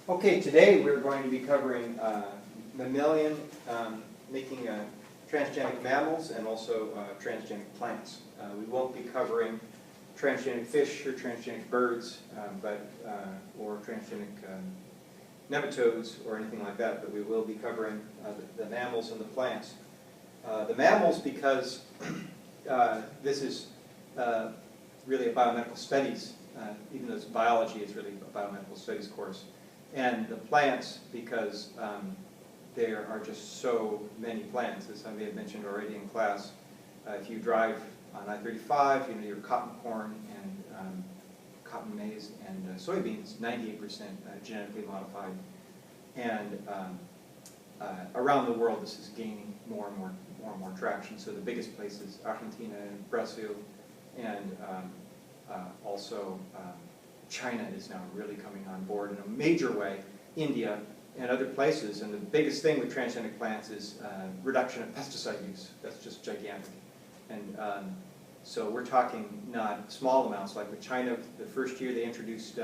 Okay, today we're going to be covering mammalian, making transgenic mammals and also transgenic plants. We won't be covering transgenic fish or transgenic birds, or transgenic nematodes or anything like that, but we will be covering the mammals and the plants. The mammals, because this is really a biomedical studies, even though biology is really a biomedical studies course. And the plants, because there are just so many plants, as I may have mentioned already in class. If you drive on I-35, you know, your cotton, corn, and cotton, maize, and soybeans, 98% genetically modified. And around the world, this is gaining more and more traction. So the biggest places, Argentina and Brazil, and also China is now really coming on board in a major way, India and other places. And the biggest thing with transgenic plants is reduction of pesticide use. That's just gigantic. And so we're talking not small amounts. Like with China, the first year they introduced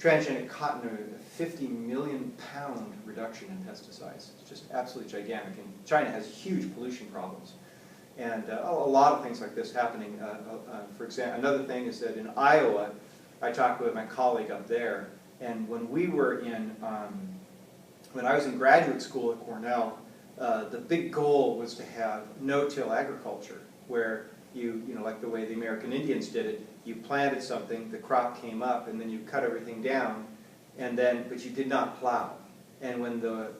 transgenic cotton, a 50 million pound reduction in pesticides. It's just absolutely gigantic. And China has huge pollution problems. And a lot of things like this happening. For example, another thing is that in Iowa, I talked with my colleague up there, and when we were in, when I was in graduate school at Cornell, the big goal was to have no-till agriculture, where you know, like the way the American Indians did it, you planted something, the crop came up, and then you cut everything down, and then, but you did not plow. And when the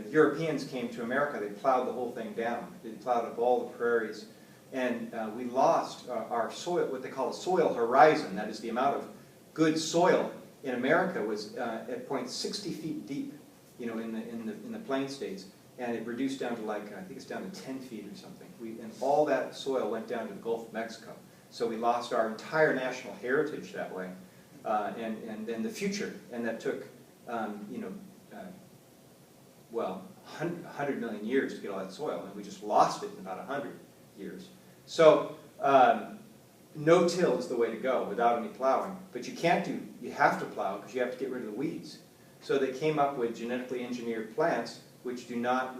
Europeans came to America, they plowed the whole thing down. They plowed up all the prairies. And we lost our soil, what they call the soil horizon. That is the amount of good soil in America was at point 60 feet deep, you know, in the plain states. And it reduced down to like, I think it's down to 10 feet or something. And all that soil went down to the Gulf of Mexico. So we lost our entire national heritage that way. And then the future. And that took, you know, well, 100 million years to get all that soil, and we just lost it in about 100 years. So no-till is the way to go without any plowing. But you can't do, you have to plow because you have to get rid of the weeds. So they came up with genetically engineered plants which do not,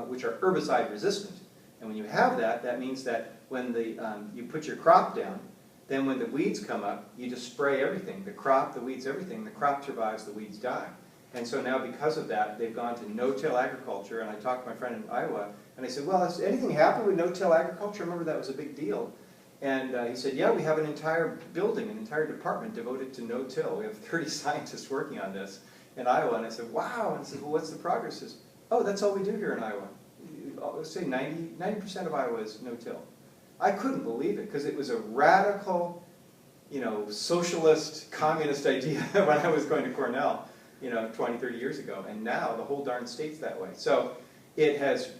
which are herbicide resistant. And when you have that, that means that when you put your crop down, then when the weeds come up, you just spray everything. The crop, the weeds, everything. The crop survives, the weeds die. And so now because of that, they've gone to no-till agriculture. And I talked to my friend in Iowa, and I said, well, has anything happened with no-till agriculture? I remember that was a big deal. And he said, yeah, we have an entire building, an entire department devoted to no-till. We have 30 scientists working on this in Iowa. And I said, wow. And I said, well, what's the progress? He says, oh, that's all we do here in Iowa. Let's say 90% of Iowa is no-till. I couldn't believe it because it was a radical, you know, socialist, communist idea when I was going to Cornell, you know, 20, 30 years ago. And now the whole darn state's that way. So it has,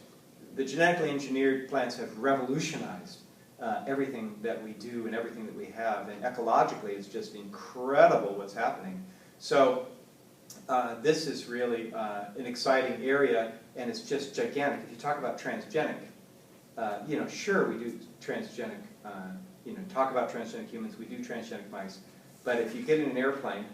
the genetically engineered plants have revolutionized everything that we do and everything that we have. And ecologically, it's just incredible what's happening. So this is really an exciting area, and it's just gigantic. If you talk about transgenic, you know, sure, we do transgenic, you know, talk about transgenic humans, we do transgenic mice. But if you get in an airplane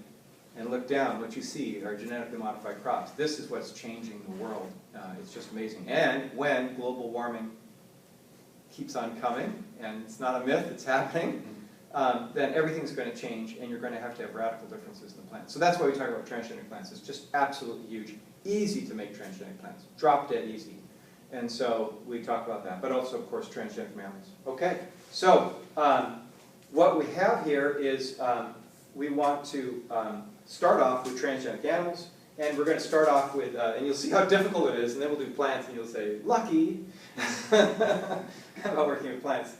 and look down, what you see are genetically modified crops. This is what's changing the world. It's just amazing. And when global warming keeps on coming, and it's not a myth, it's happening, then everything's going to change, and you're going to have radical differences in the plants. So that's why we talk about transgenic plants. It's just absolutely huge. Easy to make transgenic plants. Drop dead easy. And so we talk about that. But also, of course, transgenic mammals. Okay, so what we have here is we want to start off with transgenic animals. And we're going to start off with, and you'll see how difficult it is, and then we'll do plants, and you'll say, lucky about working with plants.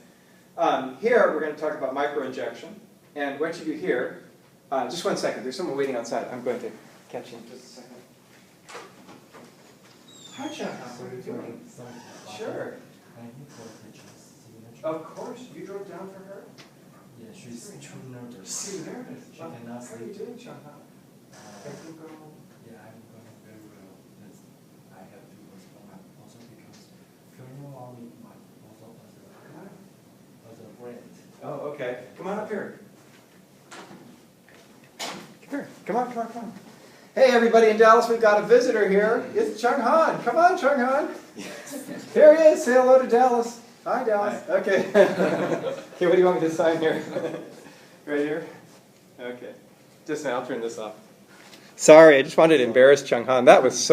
Here, we're going to talk about microinjection. And what you do here, just one second, there's someone waiting outside. I'm going to catch you in just a second. Hi, John. What are you doing? Sure. Of course. You drove down for her? Yeah, she's too nervous. Too nervous? She cannot How are you sleep. doing, John? Everything going well? Yeah, I'm going very well. That's, I have to postpone my proposal because Fiona wanted my proposal as a grant. Oh, okay. Come on up here. Come here. Come on. Hey, everybody in Dallas, we've got a visitor here. It's Chung Han. Come on, Chung Han. Here he is. Say hello to Dallas. Hi, Dallas. Hi. Okay. Okay, what do you want me to sign here? Right here? Okay. Just now, I'll turn this off. Sorry, I just wanted to embarrass Chung Han. That was so